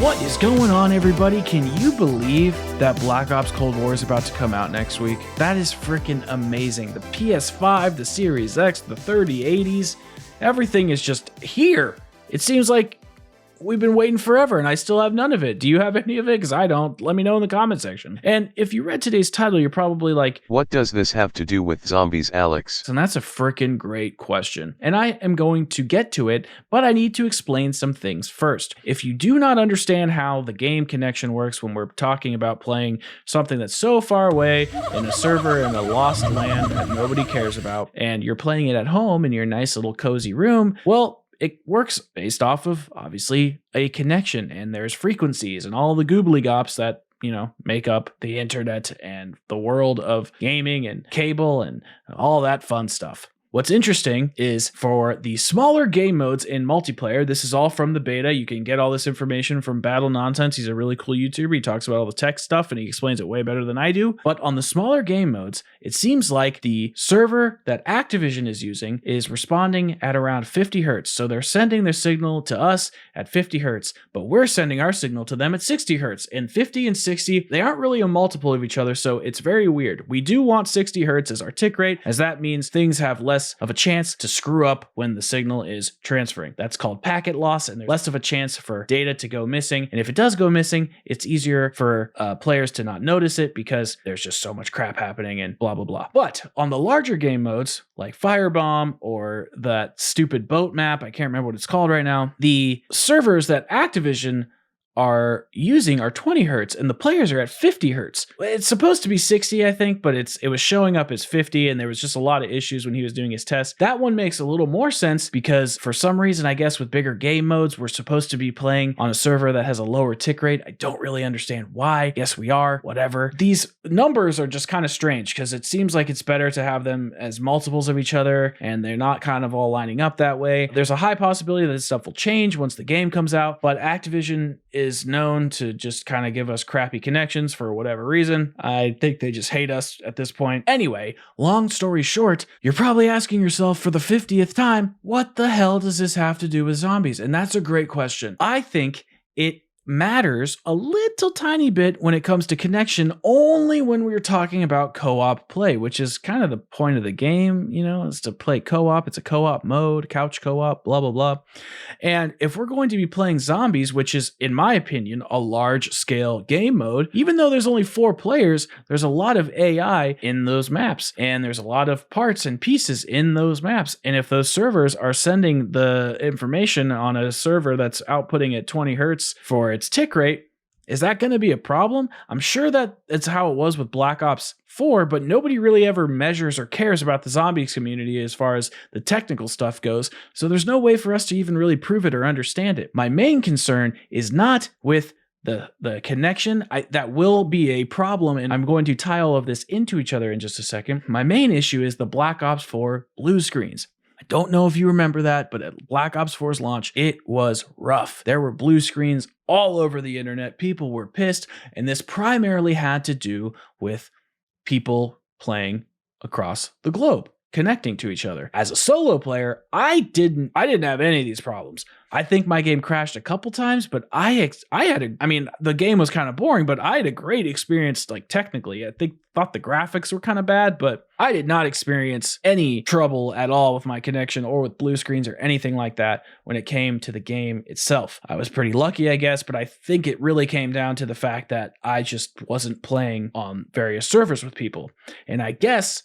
What is going on, everybody? Can you believe that Black Ops Cold War is about to come out next week? That is freaking amazing. The PS5, the Series X, the 3080s, everything is just here. It seems like we've been waiting forever and I still have none of it. Do you have any of it? Because I don't. Let me know in the comment section. And if you read today's title, you're probably like, what does this have to do with zombies, Alex? And that's a freaking great question. And I am going to get to it, but I need to explain some things first. If you do not understand how the game connection works when we're talking about playing something that's so far away in a server in a lost land that nobody cares about, and you're playing it at home in your nice little cozy room, well, it works based off of, obviously, a connection, and there's frequencies and all the goobly gops that, you know, make up the internet and the world of gaming and cable and all that fun stuff. What's interesting is for the smaller game modes in multiplayer, this is all from the beta. You can get all this information from Battle Nonsense. He's a really cool YouTuber. He talks about all the tech stuff and he explains it way better than I do. But on the smaller game modes, it seems like the server that Activision is using is responding at around 50 hertz. So they're sending their signal to us at 50 hertz, but we're sending our signal to them at 60 hertz. And 50 and 60, they aren't really a multiple of each other, so it's very weird. We do want 60 hertz as our tick rate, as that means things have less of a chance to screw up when the signal is transferring. That's called packet loss, and there's less of a chance for data to go missing. And if it does go missing, it's easier for players to not notice it because there's just so much crap happening and blah, blah, blah. But on the larger game modes, like Firebomb or that stupid boat map, I can't remember what it's called right now, the servers that Activision are using are 20 hertz and the players are at 50 hertz. It's supposed to be 60, I think, but it was showing up as 50 and there was just a lot of issues when he was doing his test. That one makes a little more sense because for some reason, I guess with bigger game modes, we're supposed to be playing on a server that has a lower tick rate. I don't really understand why. Yes, we are, whatever. These numbers are just kind of strange because it seems like it's better to have them as multiples of each other and they're not kind of all lining up that way. There's a high possibility that this stuff will change once the game comes out, but Activision is known to just kind of give us crappy connections for whatever reason. I think they just hate us at this point. Anyway, long story short, you're probably asking yourself for the 50th time, what the hell does this have to do with zombies? And that's a great question. I think it matters a little tiny bit when it comes to connection only when we're talking about co-op play, which is kind of the point of the game, you know, is to play co-op. It's a co-op mode, couch co-op, blah, blah, blah. And if we're going to be playing zombies, which is, in my opinion, a large scale game mode, even though there's only 4 players, there's a lot of AI in those maps and there's a lot of parts and pieces in those maps. And if those servers are sending the information on a server that's outputting at 20 hertz for its tick rate, is that going to be a problem? I'm sure that it's how it was with Black Ops 4, but nobody really ever measures or cares about the zombies community as far as the technical stuff goes, so there's no way for us to even really prove it or understand it. My main concern is not with the connection. That will be a problem, and I'm going to tie all of this into each other in just a second. My main issue is the Black Ops 4 blue screens. I don't know if you remember that, but at Black Ops 4's launch, it was rough. There were blue screens all over the internet. People were pissed, and this primarily had to do with people playing across the globe, connecting to each other. As a solo player, I didn't have any of these problems. I think my game crashed a couple times, but the game was kind of boring, but I had a great experience, like technically. I thought the graphics were kind of bad, but I did not experience any trouble at all with my connection or with blue screens or anything like that when it came to the game itself. I was pretty lucky, I guess, but I think it really came down to the fact that I just wasn't playing on various servers with people. And I guess,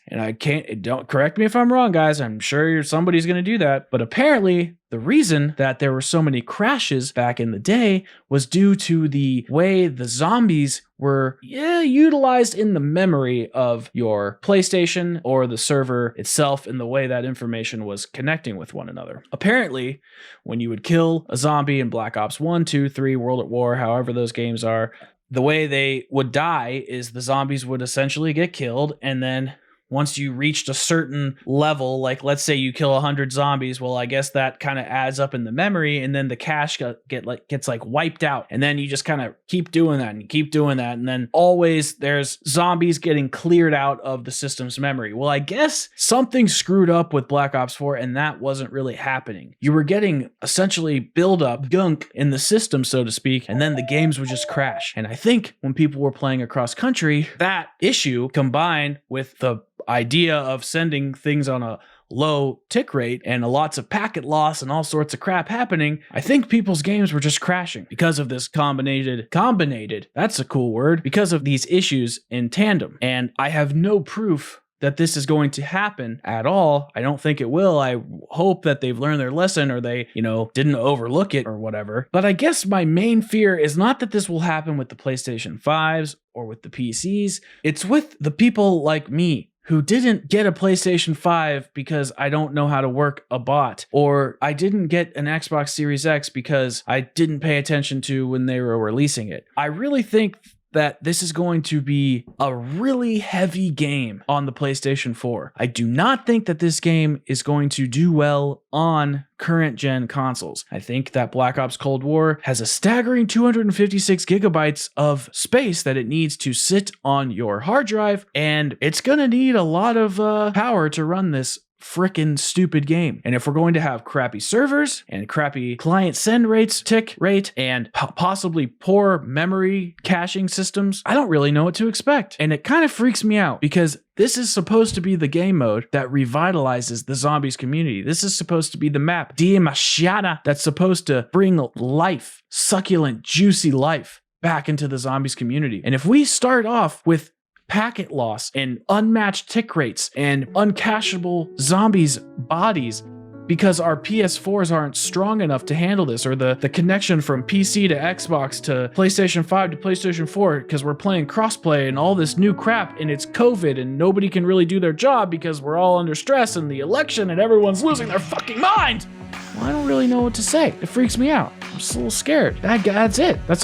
don't correct me if I'm wrong, guys, I'm sure somebody's going to do that, but apparently the reason that there were so many crashes back in the day was due to the way the zombies were utilized in the memory of your PlayStation or the server itself in the way that information was connecting with one another. Apparently, when you would kill a zombie in Black Ops 1, 2, 3, World at War, however those games are, the way they would die is the zombies would essentially get killed and then once you reached a certain level, like let's say you kill 100 zombies, well, I guess that kind of adds up in the memory, and then the cache gets like wiped out, and then you just kind of keep doing that and you keep doing that, and then always there's zombies getting cleared out of the system's memory. Well, I guess something screwed up with Black Ops 4, and that wasn't really happening. You were getting essentially build up gunk in the system, so to speak, and then the games would just crash. And I think when people were playing across country, that issue combined with the idea of sending things on a low tick rate and lots of packet loss and all sorts of crap happening, I think people's games were just crashing because of this combinated, that's a cool word, because of these issues in tandem. And I have no proof that this is going to happen at all. I don't think it will. I hope that they've learned their lesson, or they, didn't overlook it or whatever. But I guess my main fear is not that this will happen with the PlayStation 5s or with the PCs. It's with the people like me who didn't get a PlayStation 5 because I don't know how to work a bot, or I didn't get an Xbox Series X because I didn't pay attention to when they were releasing it. I really think that this is going to be a really heavy game on the PlayStation 4. I do not think that this game is going to do well on current gen consoles. I think that Black Ops Cold War has a staggering 256 gigabytes of space that it needs to sit on your hard drive, and it's gonna need a lot of power to run this frickin' stupid game. And if we're going to have crappy servers and crappy client send rates, tick rate, and possibly poor memory caching systems, I don't really know what to expect. And it kind of freaks me out because this is supposed to be the game mode that revitalizes the zombies community. This is supposed to be the map, Dia Machada, that's supposed to bring life, succulent, juicy life back into the zombies community. And if we start off with packet loss and unmatched tick rates and uncacheable zombies' bodies because our PS4s aren't strong enough to handle this, or the connection from PC to Xbox to PlayStation 5 to PlayStation 4 because we're playing crossplay and all this new crap, and it's COVID and nobody can really do their job because we're all under stress and the election and everyone's losing their fucking mind. Well, I don't really know what to say. It freaks me out. I'm just a little scared. That's it. That's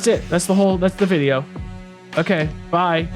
it. That's the video. Okay, bye.